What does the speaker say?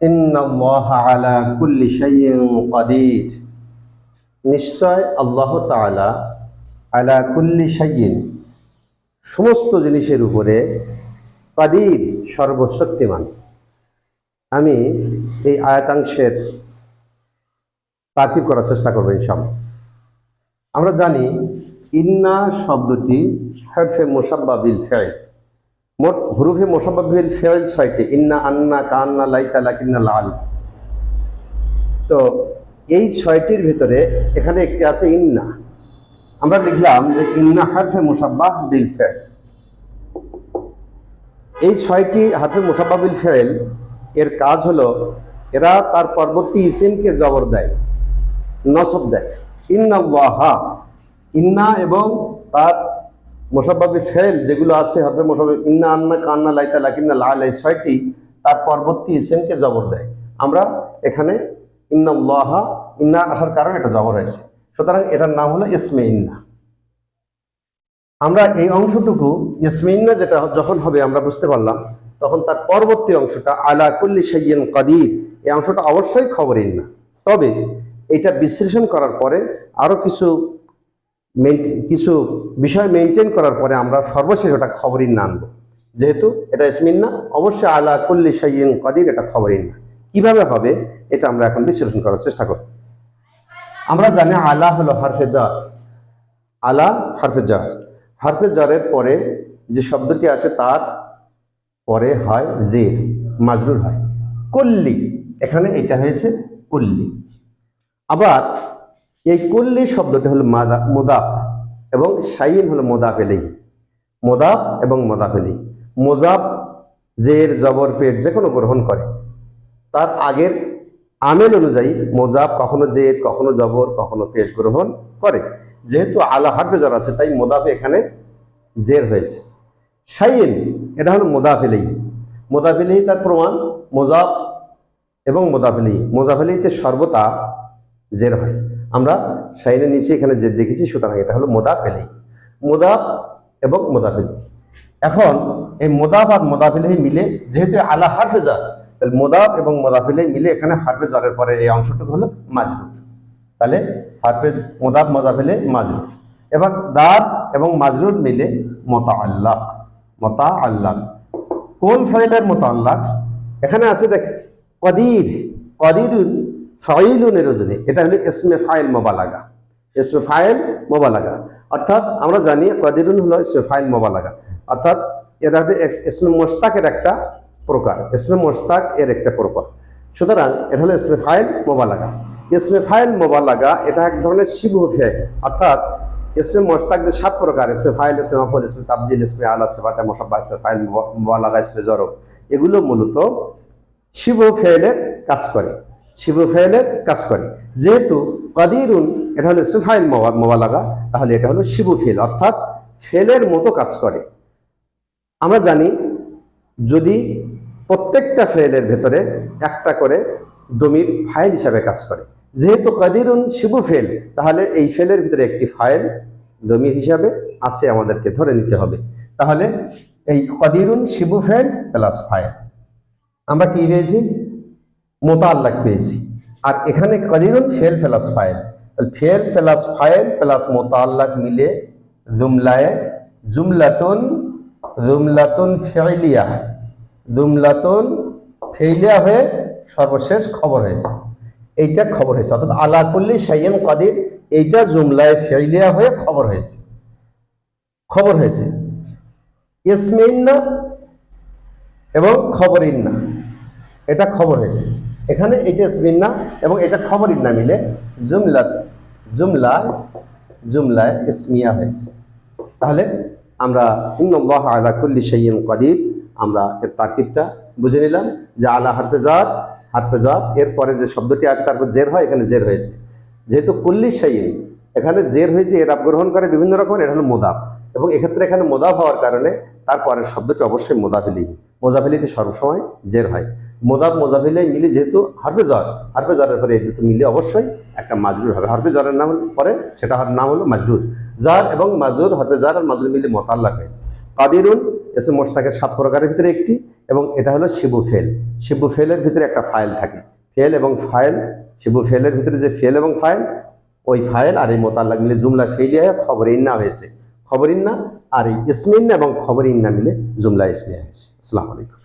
ইন্নাল্লাহা আলা কুল্লি শাইইন কাদির। নিশ্চয় আল্লাহ তাআলা আলা কুল্লি শাইইন সমস্ত জিনিসের উপরে কাদির সর্বশক্তিমান। আমি এই আয়াতাংশের তাকিব করার চেষ্টা করব ইনশাআল্লাহ। আমরা জানি ইন্না শব্দটি হরফে মুসাব্বা বিল ফাইল, মোট হুরুফে মুসাব্বা বিল ফাইল ৬টি। ইন্না, আন্না, কান্না, লাইতা, লাকিন্না, লাল। তো এই ৬টির ভিতরে এখানে একটি আছে ইন্না। আমরা লিখলাম যে ইন্না হরফে মুসাব্বাহ বিল ফাইল। এই ৬টি হরফে মুসাব্বাহ বিল ফাইল এর কাজ হলো এরা তার পরবর্তী ইসিমকে জবর দেয়, নসব দেয়। ইন্নাল্লাহা, ইন্না এবং তার মুসাব্বাহ বিল ফাইল যেগুলো আছে হরফে মুসাব্বাহ, ইন্না, আন্না, কান্না, লাইতা, লাকিন্না, লাল, এই ৬টি তার পরবর্তী ইসিমকে জবর দেয়। আমরা এখানে ইন্নাল্লাহা, ইন্না আসার কারণে এটা জবর হয়েছে, সুতরাং এটার নাম হলো ইসমে ইন্না। আমরা এই অংশটুকু ইসমে ইন্না যেটা যখন হবে আমরা বুঝতে পারলাম, তখন তার পরবর্তী অংশটা আলা কুল্লি শাইইন কাদির, এই অংশটা অবশ্যই খবর ইন্না। তবে এটা বিশ্লেষণ করার পরে আরো কিছু বিষয় মেনটেন করার পরে আমরা সর্বশেষ ওটা খবর ইন্না আনবো। যেহেতু এটা ইসমে ইন্না, অবশ্যই আলা কুল্লি শাইইন কাদির এটা খবর ইন্না। কিভাবে হবে এটা আমরা এখন বিশ্লেষণ করার চেষ্টা করব। আমরা জানি আলা হলো হরফে জার, আলা হরফে জার। হরফে জারের পরে যে শব্দটি আসে তার পরে হয় জের, মাজরুর হয়। কুল্লি, এখানে এটা হয়েছে কুল্লি। আবার এই কুল্লি শব্দটি হলো মুদাফ এবং শাইইন হলো মুদাফ ইলাইহি। মুদাফ এবং মুদাফ ইলাইহি, মুজাফ জের জবর পেট যে কোনো গ্রহণ করে, তার আগের আমেল অনুযায়ী মুজাফ কখনো জের, কখনো জবর, কখনো পেশ গ্রহণ করে। যেহেতু আলা হরফে জার আছে তাই মুদাফে এখানে জের হয়েছে। শাইইন এটা হলো মুদাফ ইলাইহি। মুদাফ ইলাইহি তার প্রমাণ মুজাফ এবং মুদাফ ইলাইহি। মুদাফ ইলাইহিতে সর্বদা জের হয়। আমরা শাইনের নিচে এখানে জের দেখেছি, সুতরাং এটা হলো মুদাফ ইলাইহি। মুদাফ এবং মুদাফ ইলাইহি। এখন এই মুদাফ আর মুদাফ ইলাইহি মিলে, যেহেতু আলা হরফে জার, তাহলে মুদাফ এবং মুদাফ ইলাইহি মিলে এখানে হরফে জারের পরে এই অংশটুকু হলো মাজরুর। তাহলে হরফে মুদাফ মুদাফ ইলাইহি মাজরুর। এবার দার এবং মাজরুর মিলে মুতাআল্লাক। মুতাআল্লাক কোন ফাইলের মুতাআল্লাক? এখানে আছে দেখ কাদির, কাদিরুন ফাইলুনের ওজনে, এটা হলো ইসমে ফাইল মুবালাগা। ইসমে ফাইল মুবালাগা অর্থাৎ আমরা জানি কাদিরুন হলো ইসমে ফাইল মুবালাগা, অর্থাৎ এটা হলো ইসমে মুশতাকের একটা প্রকার, ইসমে মুশতাক এর একটা প্রকার। সুতরাং এটা হলো ইসমে ফাইল মুবালাগা। ইসমে ফাইল মুবালাগা এটা এক ধরনের শিবহু ফাইল, অর্থাৎ ইসমে মুশতাক যে ৭ প্রকার, ইসমে ফাইল, ইসমে মাফউল, ইসমে তাবজিল, ইসমে আলা, সিফাতে মুশাব্বাহ, ইসমে ফাইল মুবালাগা, ইসমে জরব, এগুলো মূলত শিবহু ফাইলের কাজ করে, শিবহু ফাইলের কাজ করে। যেহেতু কাদিরুন এটা হলো ইসমে ফাইল মুবালাগা, তাহলে এটা হলো শিবহু ফাইল, অর্থাৎ ফেলের মতো কাজ করে। আমরা জানি যদি প্রত্যেকটা ফেলের ভেতরে একটা করে দমির ফাইল হিসাবে কাজ করে, যেহেতু কাদিরুন শিবু ফেল, তাহলে এই ফেলের ভিতরে একটি ফাইল দমির হিসাবে আছে, আমাদেরকে ধরে নিতে হবে। তাহলে এই কাদিরুন শিবু ফেল প্লাস ফাইল, আমরা কি পেয়েছি? মুতাআল্লাক পেয়েছি। আর এখানে কাদিরুন ফেল প্লাস ফাইল, ফেল প্লাস ফাইল প্লাস মুতাআল্লাক মিলে জুমলাতুন ফেইলিয়া, জুমলাতুন ফেইলিয়া হয়ে সর্বশেষ খবর হয়েছে। এইটা খবর হয়েছে, অর্থাৎ আলা কুল্লি শাইইন কাদির, এইটা জুমলায় ফেইলিয়া হয়ে খবর হয়েছে। খবর হয়েছে ইসমে ইন্না এবং খবর ইন্না, এটা খবর হয়েছে। এখানে এটা ইসমে ইন্না এবং এটা খবর ইন্না মিলে জুমলায় ইসমিয়া হয়েছে। তাহলে আমরা ইন্নাল্লাহা আলা কুল্লি শাইইন কাদির, আমরা এর তারকিবটা বুঝে নিলাম যে আলা হরফে জার, এরপরে যে শব্দটি আসে তারপর জের হয়, এখানে জের হয়েছে। যেহেতু কুল্লি শাইইন এখানে জের হয়েছে, এরাব গ্রহণ করে বিভিন্ন রকম, এটা হলো মুদাফ, এবং এক্ষেত্রে এখানে মুদাফ হওয়ার কারণে তারপরের শব্দটি অবশ্যই মুদাফ ইলাইহি। মুদাফ ইলাইহিতে সর্বসময় জের হয়। মুদাফ মুদাফ ইলাইহি মিলে যেহেতু হরফে জারের পরে এই দুটো মিলে অবশ্যই একটা মাজরুর হবে। হরফে জারের নাম পরে সেটা নাম হলো মাজরুর। জার এবং মাজরুর, হরফে জার আর মাজরুর মিলে মুতাআল্লাক হয়েছে। কাদিরুন ইসমে মুশতাকের ৭ প্রকারের ভিতরে একটি, এবং এটা হলো শিবু ফেল। শিবু ফেলের ভিতরে একটা ফাইল থাকে, ফেল এবং ফাইল, শিবু ফেলের ভিতরে যে ফেল এবং ফাইল, ওই ফাইল আর এই মোতাল্লাক মিলে জুমলা ফেলিয়া খবর ইন্না হয়েছে, খবর ইন্না আর এই ইসমিন্না এবং খবর ইন্না মিলে জুমলা ইসমিয়া হয়েছে। আসসালামু আলাইকুম।